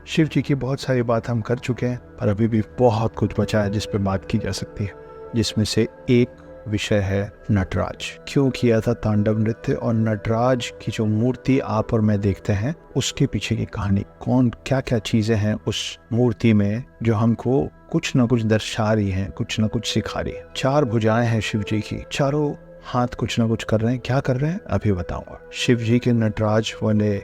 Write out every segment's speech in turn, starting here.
शिव जी की बहुत सारी बात हम कर चुके हैं, पर अभी भी बहुत कुछ बचा है जिस पे बात की जा सकती है, जिसमें से एक विषय है नटराज। क्यों किया था तांडव नृत्य, और नटराज की जो मूर्ति आप और मैं देखते हैं उसके पीछे की कहानी, कौन क्या क्या चीजें हैं उस मूर्ति में जो हमको कुछ ना कुछ दर्शा रही हैं, कुछ ना कुछ सिखा रही है। 4 भुजाएं हैं शिव जी की, चारों हाथ कुछ ना कुछ कर रहे हैं। क्या कर रहे हैं अभी बताऊंगा। शिव जी के नटराज वाले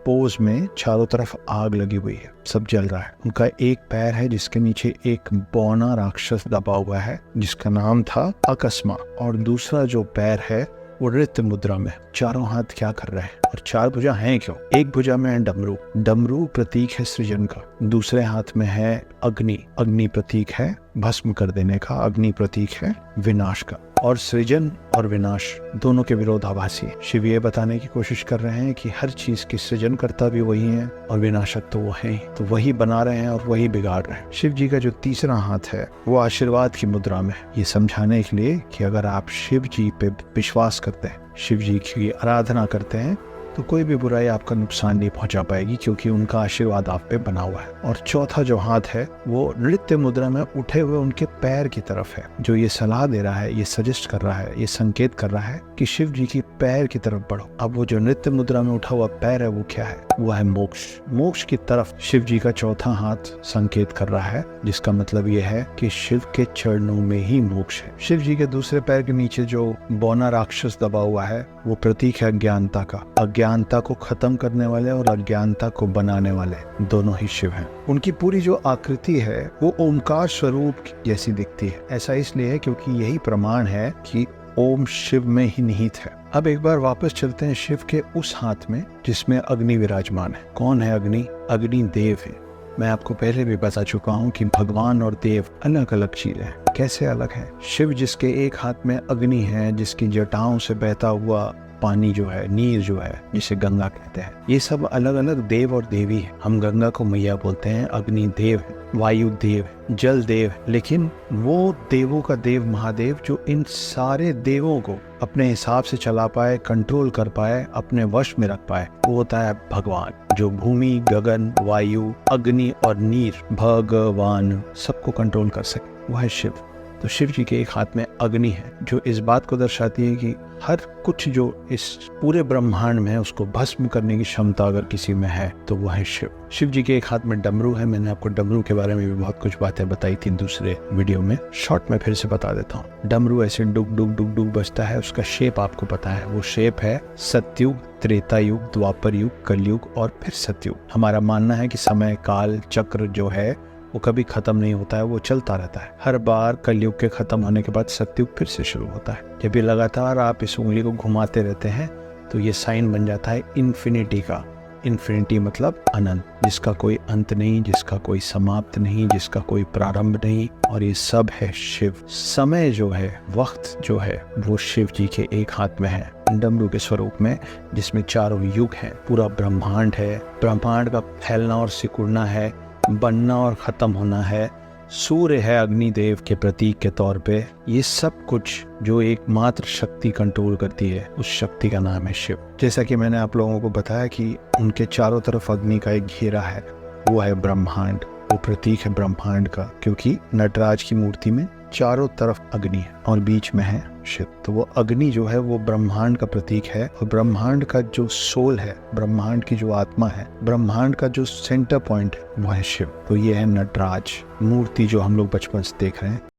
पोज में चारों तरफ आग लगी हुई है, सब जल रहा है। उनका एक पैर है जिसके नीचे एक बौना राक्षस दबा हुआ है जिसका नाम था अकस्मा, और दूसरा जो पैर है वो नृत्य मुद्रा में। चारों हाथ क्या कर रहे हैं, और 4 भुजा हैं क्यों? एक भुजा में है डमरू, डमरू प्रतीक है सृजन का। दूसरे हाथ में है अग्नि, अग्नि प्रतीक है भस्म कर देने का, अग्नि प्रतीक है विनाश का। और सृजन और विनाश दोनों के विरोधाभासी है। शिव ये बताने की कोशिश कर रहे हैं कि हर चीज की सृजन करता भी वही है और विनाशक तो वो है ही, तो वही बना रहे हैं और वही बिगाड़ रहे हैं। शिव जी का जो तीसरा हाथ है वो आशीर्वाद की मुद्रा में, ये समझाने के लिए कि अगर आप शिव जी पे विश्वास करते हैं, शिव जी की आराधना करते हैं, तो कोई भी बुराई आपका नुकसान नहीं पहुंचा पाएगी, क्योंकि उनका आशीर्वाद आप पे बना हुआ है। और चौथा जो हाथ है वो नृत्य मुद्रा में उठे हुए उनके पैर की तरफ है, जो ये सलाह दे रहा है, ये सजेस्ट कर रहा है, ये संकेत कर रहा है कि शिव जी की पैर की तरफ बढ़ो। अब वो जो नृत्य मुद्रा में उठा हुआ पैर है वो क्या है? वो है मोक्ष। मोक्ष की तरफ शिव जी का चौथा हाथ संकेत कर रहा है, जिसका मतलब ये है कि शिव के चरणों में ही मोक्ष है। शिव जी के दूसरे पैर के नीचे जो बौना राक्षस दबा हुआ है वो प्रतीक है अज्ञानता का। अज्ञानता को खत्म करने वाले और अज्ञानता को बनाने वाले दोनों ही शिव हैं। उनकी पूरी जो आकृति है वो ओमकार स्वरूप जैसी दिखती है। ऐसा इसलिए है क्योंकि यही प्रमाण है कि ओम शिव में ही निहित है। अब एक बार वापस चलते हैं शिव के उस हाथ में जिसमें अग्नि विराजमान है। कौन है अग्नि? अग्नि देव है। मैं आपको पहले भी बता चुका हूँ कि भगवान और देव अलग अलग चीजें हैं। कैसे अलग है? शिव जिसके एक हाथ में अग्नि है, जिसकी जटाओं से बहता हुआ पानी जो है, नीर जो है, जिसे गंगा कहते हैं, ये सब अलग अलग देव और देवी है। हम गंगा को मैया बोलते हैं, अग्नि देव है, वायु देव है, जल देव है। लेकिन वो देवों का देव महादेव जो इन सारे देवों को अपने हिसाब से चला पाए, कंट्रोल कर पाए, अपने वश में रख पाए, वो होता है भगवान। जो भूमि, गगन, वायु, अग्नि और नीर, भगवान सबको कंट्रोल कर सके, वो है शिव। तो शिव जी के एक हाथ में अग्नि है, जो इस बात को दर्शाती है कि हर कुछ जो इस पूरे ब्रह्मांड में है उसको भस्म करने की क्षमता अगर किसी में है तो वो है शिव। शिव जी के एक हाथ में डमरू है। मैंने आपको डमरू के बारे में भी बहुत कुछ बातें बताई थी दूसरे वीडियो में, शॉर्ट में फिर से बता देता हूँ। डमरू ऐसे डुग डुग डुग डुग बजता है। उसका शेप आपको पता है, वो शेप है सतयुग, त्रेता युग, द्वापर युग, कलयुग और फिर सतयुग। हमारा मानना है कि समय काल चक्र जो है वो कभी खत्म नहीं होता है, वो चलता रहता है। हर बार कलयुग के खत्म होने के बाद सतयुग फिर से शुरू होता है। जब ये लगातार आप इस उंगली को घुमाते रहते हैं तो ये साइन बन जाता है इन्फिनिटी का। इन्फिनिटी मतलब अनंत, जिसका कोई अंत नहीं, जिसका कोई समाप्त नहीं, जिसका कोई प्रारंभ नहीं, और ये सब है शिव। समय जो है, वक्त जो है, वो शिव जी के एक हाथ में है, डमरू के स्वरूप में, जिसमें चारों युग हैं। पूरा ब्रह्मांड है, ब्रह्मांड का फैलना और सिकुड़ना है, बनना और खत्म होना है। सूर्य है अग्निदेव के प्रतीक के तौर पे। ये सब कुछ जो एकमात्र शक्ति कंट्रोल करती है, उस शक्ति का नाम है शिव। जैसा कि मैंने आप लोगों को बताया कि उनके चारों तरफ अग्नि का एक घेरा है, वो है ब्रह्मांड। वो प्रतीक है ब्रह्मांड का, क्योंकि नटराज की मूर्ति में चारों तरफ अग्नि है और बीच में है शिव। तो वो अग्नि जो है वो ब्रह्मांड का प्रतीक है, और ब्रह्मांड का जो सोल है, ब्रह्मांड की जो आत्मा है, ब्रह्मांड का जो सेंटर पॉइंट है, वो है शिव। तो ये है नटराज मूर्ति जो हम लोग बचपन से देख रहे हैं।